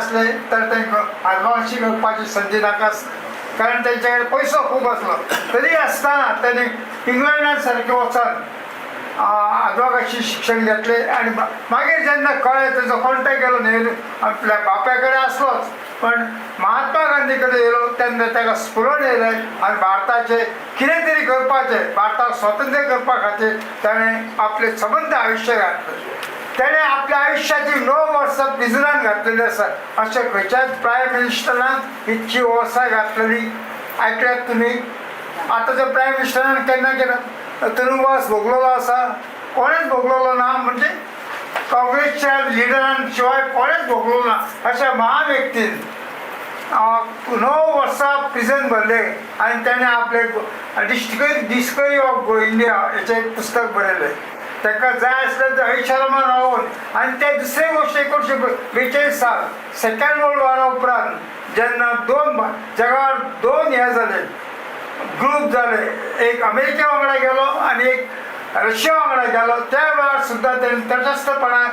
असले तर तांकां आत्महत्या करपाची संधी नाका, कारण त्यांच्याकडे पैसो खूप असलो तरी असताना त्यांनी इंग्लंडात सारखे वचून अद्वकाशी शिक्षण घेतले आणि मागीर जेन्ना कळ्ळें तेजो कॉन्टॅक्ट केलो नेहरू आपल्या बापाय कडेन आसलोच, पण महात्मा गांधी कडेन येयलो तेन्ना ताका स्फुरण येयलें आनी भारताचें कितें तरी करपाचें, भारताक स्वातंत्र्य करपा खातीर ताणें आपलें सबंद आयुश्य घातलें. तेणें आपल्या आयुश्याची 9 वर्सां पिंजरान घातलेली आसा. अशें खंयच्याच प्रायम मिनिस्टरान इतकी वर्सां घातलेली आयकल्यात तुमी? आतांच्या प्रायम मिनिस्टरान केन्ना केला तुरुंगवास भोगलेलो आसा? कोणेच भोगलेलो ना. म्हणजे काँग्रेसच्या लिडरां शिवाय कोणेच भोगलेलो ना. अशा महान व्यक्तीन 9 वर्सां प्रिझन भरले आनी ताणें आपले डिस्कवरी ऑफ इंडिया हेचें पुस्तक बरयलें. ताका जाय आसलें तर ऐशरमा रावून आनी ते दुसरे गोश्ट 1942 साल सेकंड वर्ल्ड वॉरा उपरांत जेन्ना जगार दोन हे जाले, ग्रूप जाले, एक अमेरिके वांगडा गेलो आनी एक रशिया वांगडा गेलो, त्या वेळार सुद्दां तेणें तटस्थपणान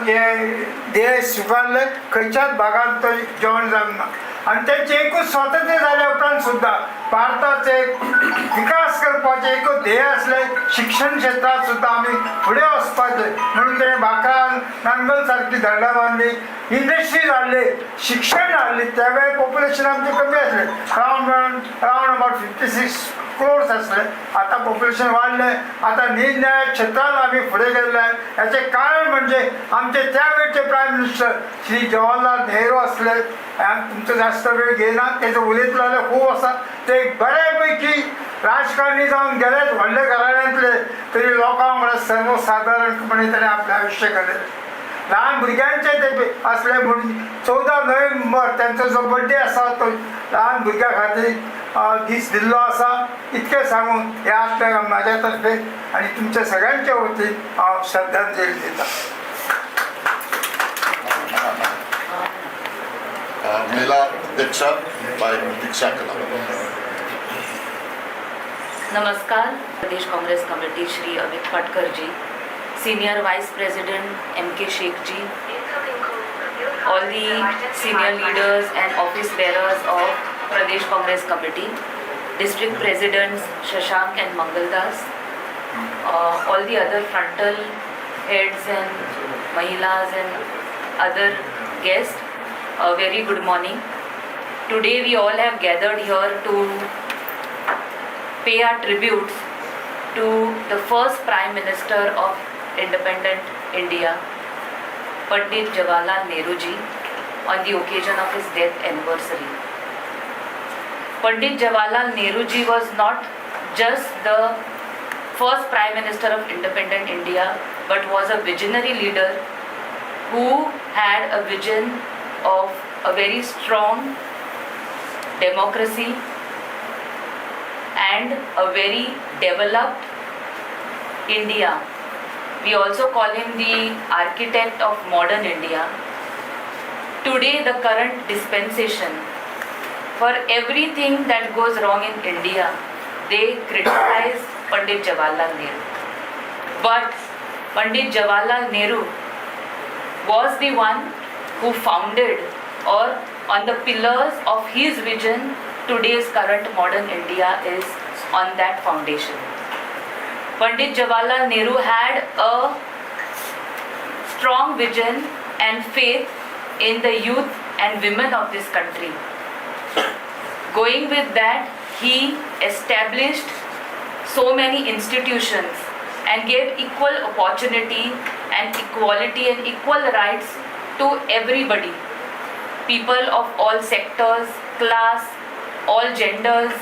हे ध्येय स्विकारले. खंयच्याच भागांत तो जेवण जावंक ना. आनी तेंचें एकूच स्वातंत्र्य जाल्या उपरांत सुद्दां भारताचे विकास करपाचें एकूच ध्येय आसलें, शिक्षण क्षेत्रांत सुद्दां आमी फुडें वचपाचें म्हणून तेणें भाकरां नांगल सारकी झाडां बांदली, इंडस्ट्रीज हाडली, शिक्षण हाडली. त्या वेळार पॉप्युलेशन आमचें कमी आसलें, रावंड अबावट 56 crores आसलें. आतां पॉप्युलेशन वाडलें. आतां निरनिराळ्या क्षेत्रांत आमी फुडें गेल्ले. हेचें कारण म्हणजे आमचे त्या वेळचे प्रायम मिनिस्टर श्री जवाहरलाल नेहरू असले. तुमचो जास्त वेळ घेयना, तेजो उलयत जाल्यार खूब आसा. ते बऱ्या पैकी राजकारणी जावन गेलेच, व्हडले घराण्यांतले, तरी लोकां वांगडा सर्वसाधारणपणे ताणें आपलें आयुश्य केलें. ल्हान भुरग्यांचे ते असले म्हणून 14 नोव्हेंबर त्यांचो जो बर्थडे आसा तो ल्हान भुरग्यां खातीर दीस दिल्लो आसा. इतकें सांगून ह्या आपल्या म्हाज्या तर्फे आनी तुमच्या सगळ्यांच्या वतीन हांव श्रद्धांजली दिता. महिला अध्यक्षा बाय दीक्षा कला. नमस्कार. प्रदेश Congress committee Shri Amit Patkar ji, senior vice president MK Sheikh ji, all the senior leaders and office bearers of Pradesh Congress Committee, district presidents Shashank and Mangaldas, all the other frontal heads and mahilas and other guests, a very good morning. Today we all have gathered here to pay our tributes to the first Prime Minister of independent India, Pandit Jawaharlal Nehru ji, on the occasion of his death anniversary. Pandit Jawaharlal Nehru ji was not just the first Prime Minister of independent India, but was a visionary leader who had a vision of a very strong democracy and a very developed India. We also call him the architect of modern India. Today, the current dispensation, for everything that goes wrong in India, they criticize Pandit Jawaharlal Nehru. But Pandit Jawaharlal Nehru was the one who founded, or on the pillars of his vision, today's current modern India is on that foundation. Pandit Jawaharlal Nehru had a strong vision and faith in the youth and women of this country. Going with that, he established so many institutions and gave equal opportunity and equality and equal rights to everybody. People of all sectors, class, all genders,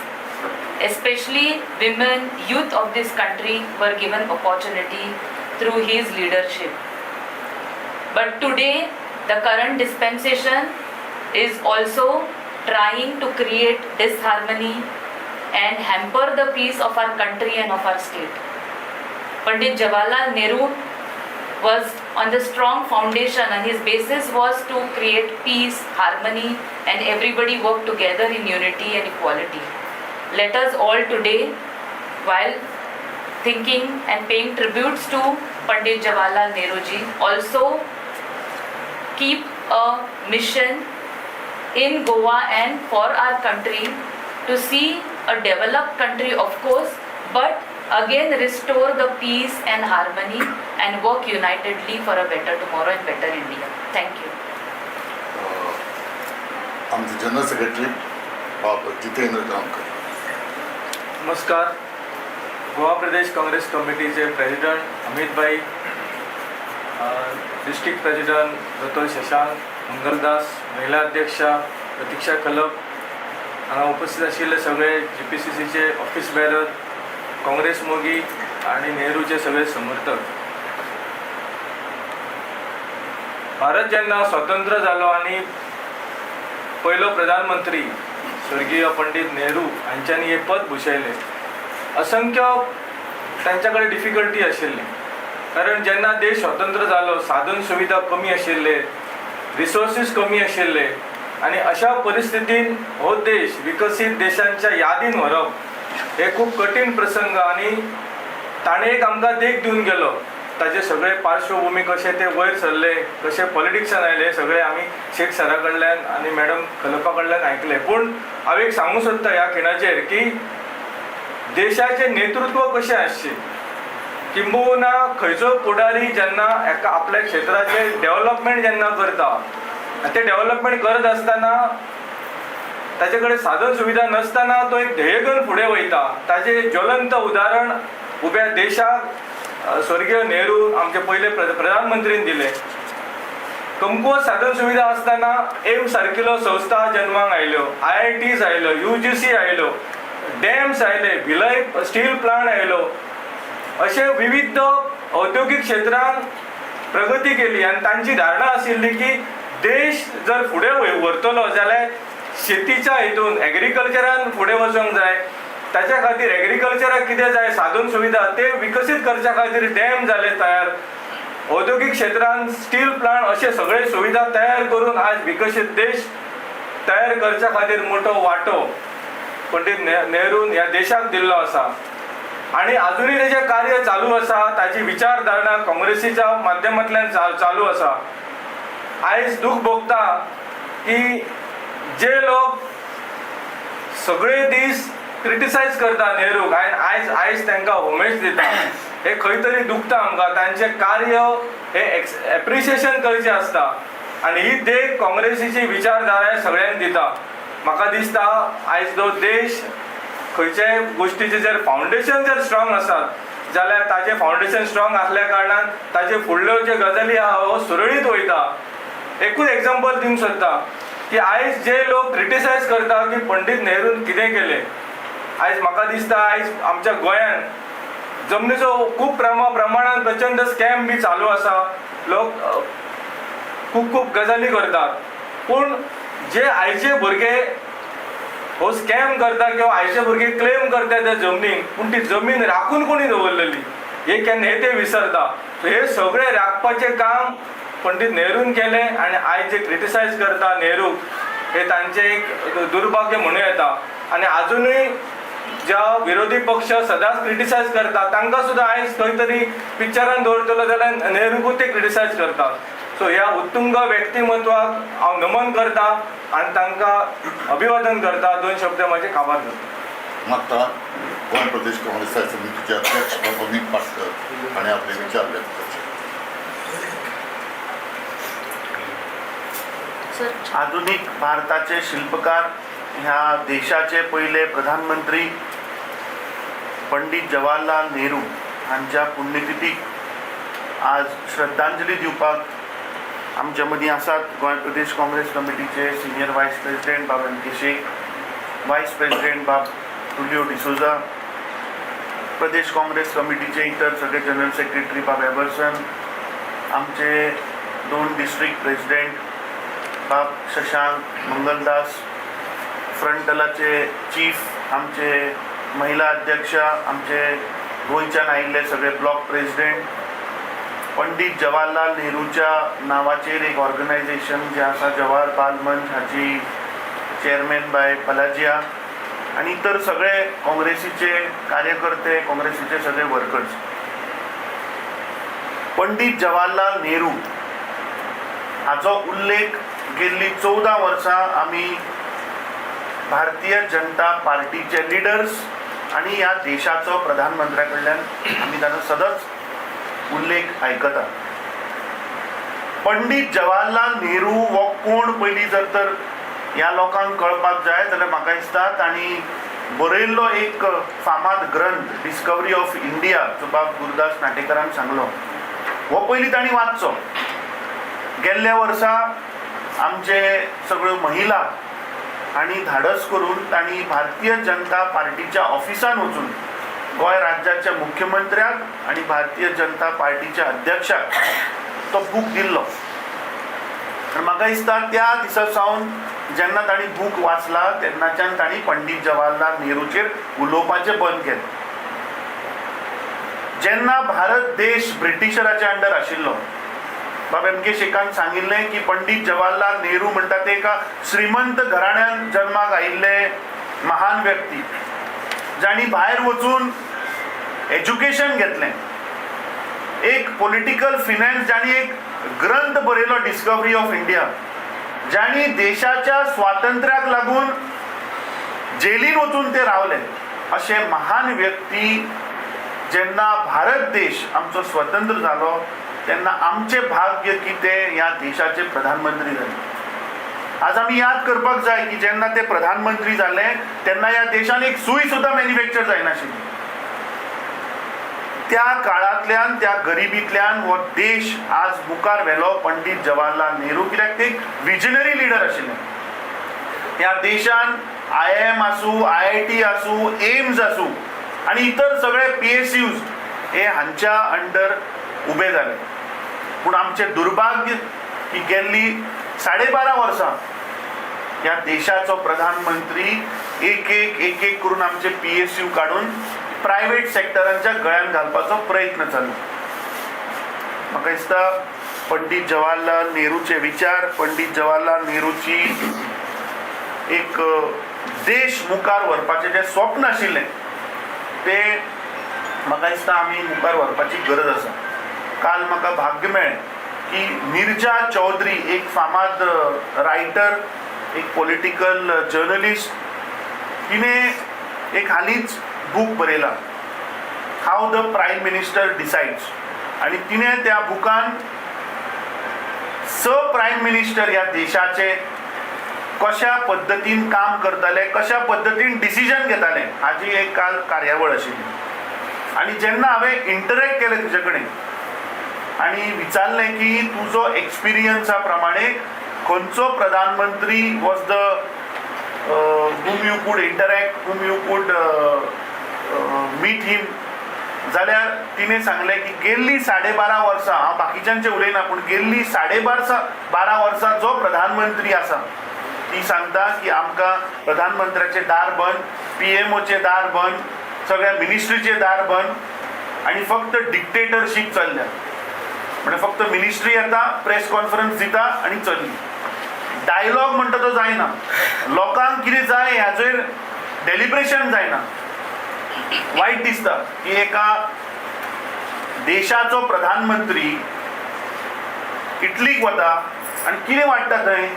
especially women, youth of this country were given opportunity through his leadership. But today, the current dispensation is also trying to create disharmony and hamper the peace of our country and of our state. Pandit Jawaharlal Nehru was on the strong foundation, and his basis was to create peace, harmony, and everybody work together in unity and equality. Let us all today, while thinking and paying tributes to Pandit Jawaharlal Nehru ji, also keep a mission in Goa and for our country to see a developed country, of course, but again restore the peace and harmony and work unitedly for a better tomorrow and better India. Thank you. आमचे general secretary बाब जितेंद्र जामकर. नमस्कार. गोवा प्रदेश काँग्रेस कमिटीचे president Amitbhai, district president doctor Shashank Mangaldas, महिला अध्यक्षा प्रतीक्षा कलप, हांगा उपस्थित आशिल्ले सगळे GPCCचे ऑफिस बेरर, काँग्रेस मोगी आणि नेहरूचे सगळे समर्थक. भारत जेन्ना स्वतंत्र जालो आणि पयलो प्रधानमंत्री स्वर्गीय पंडित नेहरू हांच्यांनी हे पद भुशयलें, असंख्य तांच्या कडेन डिफिकल्टी आशिल्ली. कारण जेन्ना देश स्वतंत्र जालो साधन सुविधा कमी आशिल्ले, रिसोर्सीस कमी आशिल्ले आणि अशा परिस्थितीन हो देश विकसीत देशांच्या यादीन व्हरप हे खूप कठीण प्रसंग. आणि ताणें एक आमकां देख दिवन गेलो. ताजे सगळे पार्श्वभूमी कशे ते वयर सरले, कशे पॉलिटिक्सान आयले, सगळे आमी शेख सरा कडल्यान आनी मॅडम कलपा कडल्यान आयकले. पूण हांव एक सांगूंक सोदता ह्या खिणाचेर की देशाचें नेतृत्व कशें आसचें, किंबहुना खंयचो फुडारी जेन्ना एका आपल्या क्षेत्राचें डेव्हलपमेंट जेन्ना करता, ते डेव्हलपमेंट करत आसतना ताचे कडेन साधन सुविधा नसतना तो एक ध्येय घेवन फुडें वयता. ताजें ज्वलंत उदाहरण उब्या देशाक स्वर्गीय नेहरू आमचे पयले प्रधानमंत्रीन दिले. कमकुवत साधन सुविधा आसतना एम्स सारकिल्यो संस्था जन्माक आयल्यो, IITs आयल्यो, UGC आयल्यो, डॅम्स आयले, भिलय स्टील प्लांट आयलो, अशे विविध औद्योगिक क्षेत्रांत प्रगती केली. आनी तांची धारणा आशिल्ली की देश जर फुडें व्हरतलो जाल्यार शेतीच्या हितून एग्रीकल्चरान फुडें वचोंक जाय. ताच्या खातीर एग्रीकल्चराक कितें जाय साधन सुविधा ते विकसीत करच्या खातीर डॅम जाले तयार, औद्योगिक क्षेत्रांत स्टील प्लांट, अशे सगळे सुविधा तयार करून आज विकसीत देश तयार करच्या खातीर मोठो वांटो पंडित नेहरून ह्या देशाक दिल्लो आसा. आणि अजूनही तेजें कार्य चालू आसा. ताची विचारधारणा काँग्रेसीच्या माध्यमांतल्यान चालू आसा. आयज दूख भोगता की जे लोक सगळे दीस क्रिटिसायज करता नेहरूक, आयज तांकां होमेज दिता, हे खंय तरी दुखता आमकां. तांचें कार्य हे एप्रिशिएशन करचें आसता. आनी ही देख काँग्रेसीची विचारधारा सगळ्यांक दिता. म्हाका दिसता आयज जो देश खंयच्याय गोश्टीचे जर फावंडेशन जर स्ट्रॉंग आसात जाल्यार ताजें फावंडेशन स्ट्रॉंग आसल्या कारणान ताजे फुडल्यो ज्यो गजाली आहा हो सुरळीत वयता. एकूच एग्जांपल दिवंक सोदता की आयज जे लोक क्रिटिसायज करता की पंडित नेहरून कितें केलें, आयज म्हाका दिसता आयज आमच्या गोंयान जमनीचो खूब प्रमाणान प्रचंड स्कॅम बी चालू आसा. लोक खूब गजाली करतात. पूण जे आयचे भुरगे हो स्कॅम करता किंवा आयचे भुरगे क्लेम करता त्या जमनीक, पूण ती जमीन राखून कोणी दवरलेली हे केन्ना हे ते विसरता. हे सगळे राखपाचें काम पंडित नेहरून केलें. आनी आयज जे क्रिटिसायज करता नेहरूक हे तांचें एक दुर्भाग्य म्हणूं येता. आनी आजुनूय ज्या विरोधी पक्ष सदांच क्रिटिसायज करता तांकां सुद्दां आयज खंय तरी पिक्चरान दवरतलो जाल्यार नेहरूकूच ते क्रिटिसायज करतात. सो ह्या उत्तुंग व्यक्तिमत्वाक हांव नमन करता आनी तांकां अभिवादन करता. 2 शब्द म्हाजे आभार करता. मागता गोंय प्रदेश काँग्रेस समितीचे अध्यक्ष अमित पाटकर आणि आपले विचार व्यक्त करचे. आधुनिक भारताचे शिल्पकार, ह्या देशाचे पहिले प्रधानमंत्री पंडित जवाहरलाल नेहरू हांच्या पुण्यतिथीक आज श्रद्धांजली दिवपाक आमच्या मदीं आसात गोंय प्रदेश काँग्रेस कमिटीचे सिनियर वायस प्रेसिडेंट बाब एम के शेख, वायस प्रेसिडेंट बाब टुलियो डिसोजा, प्रदेश काँग्रेस कमिटीचे इतर सगळे जनरल सेक्रेटरी बाब एबरसन, आमचे 2 डिस्ट्रिक्ट प्रेसिडेंट बाब शशांक मंगलदास, फ्रंट दलाचे चीफ, आमचे महिला अध्यक्षा, आमचे गोंयच्यान आयिल्ले सगळे ब्लॉक प्रेसिडेंट, पंडित जवाहरलाल नेहरूच्या नावाचेर एक ऑर्गनायझेशन जे आसा जवाहर बाल मंच हाची चेअरमॅन बाय पलाजिया आणि इतर सगळे काँग्रेसीचे कार्यकर्ते, काँग्रेसीचे सगळे वर्कर्स. पंडित जवाहरलाल नेहरू हाचो उल्लेख गेल्ली 14 वर्सां आमी भारतीय जनता पार्टीचे लिडर्स आणि ह्या देशाचो प्रधानमंत्र्या कडल्यान आमी ताचो सदांच उल्लेख आयकता. पंडीत जवाहरलाल नेहरू हो कोण पयलीं जर तर ह्या लोकांक कळपाक जाय जाल्यार म्हाका दिसता तांणी बरयल्लो एक फामाद ग्रंथ डिस्कवरी ऑफ इंडिया जो बाब गुरुदास नाटेकरान सांगलो हो पयलीं तांणी वाचचो. गेल्ल्या वर्सा आमचे सगळ्यो महिला आणि धाडस करून तांणी भारतीय जनता पार्टीच्या ऑफिसान वचून गोंय राज्याच्या मुख्यमंत्र्याक आणि भारतीय जनता पार्टीच्या अध्यक्षाक तो बूक दिल्लो. आनी म्हाका दिसता त्या दिसा सावन जेन्ना तांणी बूक वाचला तेन्नाच्यान तांणी पंडीत जवाहरलाल नेहरूचेर उलोवपाचें बंद केलें. जेन्ना भारत देश ब्रिटिशराच्या अंडर आशिल्लो बाब एम के शेखान सांगिल्लें की पंडीत जवाहरलाल नेहरू म्हणटा ते एका श्रीमंत घराण्यांत जल्माक आयिल्ले महान व्यक्ती जाणी भायर वचून एज्युकेशन घेतलें. एक पॉलिटिकल फिनान्स जाणी एक ग्रंथ बरयलो डिस्कवरी ऑफ इंडिया जाणी देशाच्या स्वातंत्र्याक लागून जेलीन वचून ते रावले. अशे महान व्यक्ती जेन्ना भारत देश आमचो स्वतंत्र जालो तेन्ना आमचे भाग्य की ते ह्या देशाचे प्रधानमंत्री जाले. आज आमी याद करपाक जाय की जेन्ना ते प्रधानमंत्री जाले तेन्ना ह्या देशान एक सूय सुद्दां मॅन्युफॅक्चर जायनाशिल्ली. त्या काळांतल्यान त्या गरिबींतल्यान हो देश आज मुखार व्हेलो पंडीत जवाहरलाल नेहरू कित्याक ते विजनरी लिडर आशिल्ले. ह्या देशान IIM आसूं IIT आसूं एम्स आसूं आनी इतर सगळे PSUs हे हांच्या अंडर उबे जाले. पूण आमचें दुर्भाग्य की गेल्ली 12.5 वर्सां ह्या देशाचो प्रधानमंत्री एक एक करून आमचे PSU काडून प्रायव्हेट सेक्टरांच्या गळ्यान घालपाचो प्रयत्न चालू. म्हाका दिसता पंडीत जवाहरलाल नेहरूचे विचार पंडीत जवाहरलाल नेहरूची एक देश मुखार व्हरपाचें जें स्वप्न आशिल्लें ते म्हाका दिसता आमी मुखार व्हरपाची गरज आसा. काल म्हाका भाग्य मेळ्ळें की निर्जा चौधरी एक फामाद रायटर एक पॉलिटिकल जर्नलिस्ट तिणें एक हालींच बूक बरयला हाऊ द प्रायम मिनिस्टर डिसायड्स आनी तिणें त्या बुकान प्रायम मिनिस्टर ह्या देशाचे कशा पद्दतीन काम करताले कशा पद्दतीन डिसिजन घेताले हाजी एक काल कार्यावळ आशिल्ली. आनी जेन्ना हांवें इंटरॅक्ट केलें तुजे कडेन आनी विचारलें की तुजो एक्सपिरियन्सा प्रमाणे खंयचो प्रधानमंत्री was the whom you could interact, whom you could meet him, जाल्यार तिणें सांगलें की गेल्ली 12.5 वर्सां हांव बाकीच्यांचे उलयना पूण गेल्ली 12.5 वर्सां जो प्रधानमंत्री आसा ती सांगता की आमकां प्रधानमंत्र्याचे दार बंद PMOचे दार बंद सगळ्या मिनिस्ट्रीचे दार बंद आनी फक्त डिक्टेटरशीप चल्ल्या. म्हणजे फक्त मिनिस्ट्री येता प्रेस कॉन्फरन्स दिता आनी चल्ली. डायलॉग म्हणटा तो जायना. लोकांक कितें जाय ह्याचेर डेलिब्रेशन जायना. वायट दिसता की एका देशाचो प्रधानमंत्री इटलीक वता आनी कितें वाडटा थंय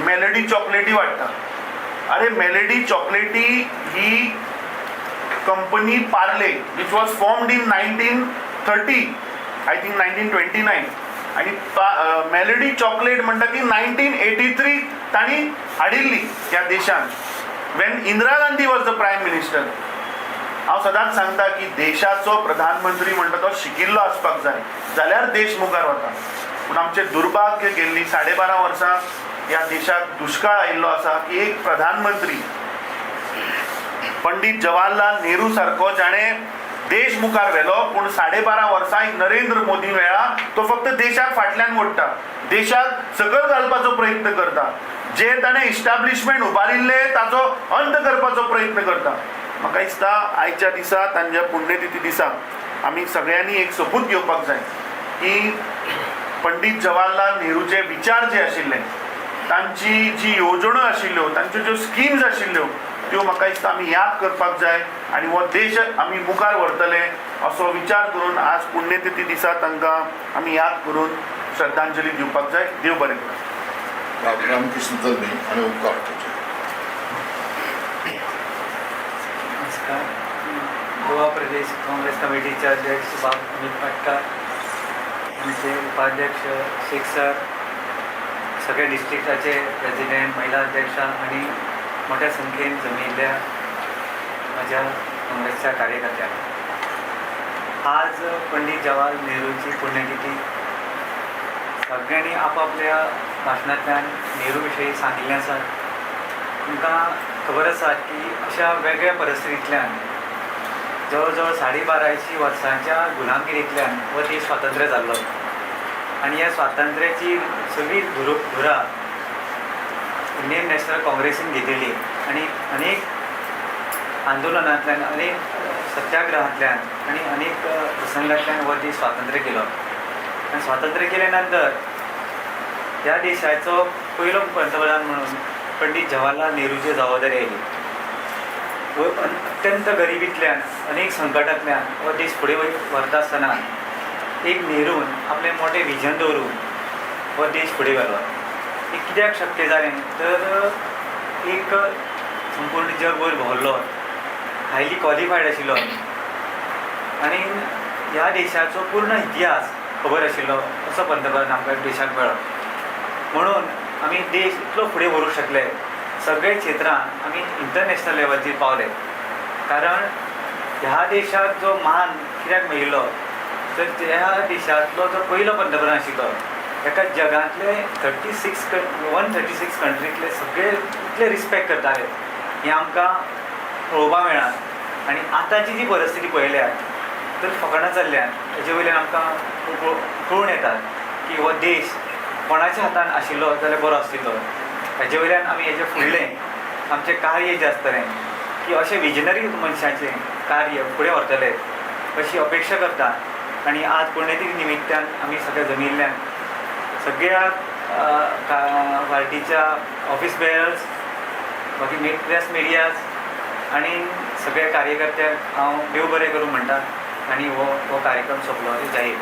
मेलडी चॉकलेटी वाडटा. अरे मेलडी चॉकलेटी ही company Parle which was formed in 1930 I think 1929 आणि मेलडी चॉकलेट म्हणटा की 1983 तांणी हाडिल्ली ह्या देशान when Indira Gandhi was the prime minister. हांव सदांच सांगता की देशाचो प्रधानमंत्री म्हणटा तो शिकिल्लो आसपाक जाय जाल्यार देश मुखार वता. पूण आमचें दुर्भाग्य गेल्ली 12.5 वर्सां ह्या देशाक दुश्काळ आयिल्लो आसा की एक प्रधानमंत्री पंडीत जवाहरलाल नेहरू सारको जाणें देश मुखार व्हेलो पूण 12.5 वर्सां एक नरेंद्र मोदी मेळ्ळा तो फक्त देशाक फाटल्यान ओडटा देशाक सकयल घालपाचो प्रयत्न करता. जे ताणें इस्टाब्लिशमेंट उबारिल्ले ताचो अंत करपाचो प्रयत्न करता. म्हाका दिसता आयच्या दिसा तांच्या पुण्यतिथी दिसा आमी सगळ्यांनी एक सबूत घेवपाक जाय की पंडीत जवाहरलाल नेहरूचे विचार जे आशिल्ले तांची जी येवजण्यो आशिल्ल्यो तांच्यो ज्यो स्किम्स आशिल्ल्यो त्यो म्हाका दिसता आमी याद करपाक जाय आनी हो देश आमी मुखार व्हरतले असो विचार करून आज पुण्यतिथी दिसा तांकां आमी याद करून श्रद्धांजली दिवपाक जाय. देव बरें करूं. रामकृष्ण जल्मी आणि ओंकार तुझे. नमस्कार. गोवा प्रदेश काँग्रेस कमिटीचे अध्यक्ष बाब अमित पाटकर, आमचे उपाध्यक्ष शेख सर, सगळे डिस्ट्रिक्टाचे प्रेसिडेंट, महिला अध्यक्षा आणि मोठ्या संख्येन जमिल्ल्या माझ्या काँग्रेसच्या कार्यकर्त्यांना, आज पंडित जवाहरलाल नेहरूची पुण्यतिथी. सगळ्यांनी आपापल्या भाशणांतल्यान नेहरू विशयी सांगिल्लें आसा. तुमकां खबर आसा की अशा वेगळ्या परिस्थितींतल्यान जवळ जवळ 1250 वर्सांच्या गुलामगिरींतल्यान हो देश स्वातंत्र्य जाल्लो आनी ह्या स्वातंत्र्याची सगळी धुरा इंडियन नॅशनल काँग्रेसीन घेतिल्ली आनी अनेक आंदोलनांतल्यान, अनेक सत्याग्रहांतल्यान आनी अनेक प्रसंगांतल्यान हो देश स्वातंत्र्य केलो. आनी स्वातंत्र्य केल्या नंतर ह्या देशाचो पयलो पंतप्रधान म्हणून पंडित जवाहरलाल नेहरूची जबाबदारी आयली. अत्यंत गरिबींतल्यान, अनेक संकटांतल्यान हो देश फुडें व्हरता आसतना एक नेरून आपलें मोठें विजन दवरून हो देश फुडें व्हेलो. हें कित्याक शक्य जालें तर एक संपूर्ण जगभर भोंवलो, हायली क्वॉलिफायड आशिल्लो आनी ह्या देशाचो पूर्ण इतिहास खबर आशिल्लो असो पंतप्रधान आमकां देशाक मेळ्ळो. म्हणून आमी देश इतलो फुडें व्हरूंक शकले. सगळे क्षेत्रांत आमी इंटरनॅशनल लेवलचेर पावले. कारण ह्या देशाक जो मान कित्याक मेळिल्लो तर ह्या देशांतलो जो पयलो पंतप्रधान आशिल्लो ताका जगांतले 136 कंट्रींतले सगळे इतले रिस्पेक्ट करताले हें आमकां पळोवपाक मेळ्ळा. आनी आतांची जी परिस्थिती पळयल्यार तर फकाणां चल्ल्यान हेजे वयल्यान आमकां कळून येता की हो देश कोणाच्या हातान आशिल्लो जाल्यार बरो आसतलो. हेजे वयल्यान आमी हेजे फुडलें आमचें कार्य जें आसतलें की अशें विजनरी मनशाचें कार्य फुडें व्हरतले अशी अपेक्षा करता. आनी आज पुण्यतिथी निमित्तान आमी सगळे जमिल्ल्यान सगळ्या पार्टीच्या ऑफिस बेयर्स, बाकी प्रेस मिडियाज आनी सगळ्या कार्यकर्त्यांक हांव देव बरें करूं म्हणटा आनी हो कार्यक्रम सोंपलो जाहीर.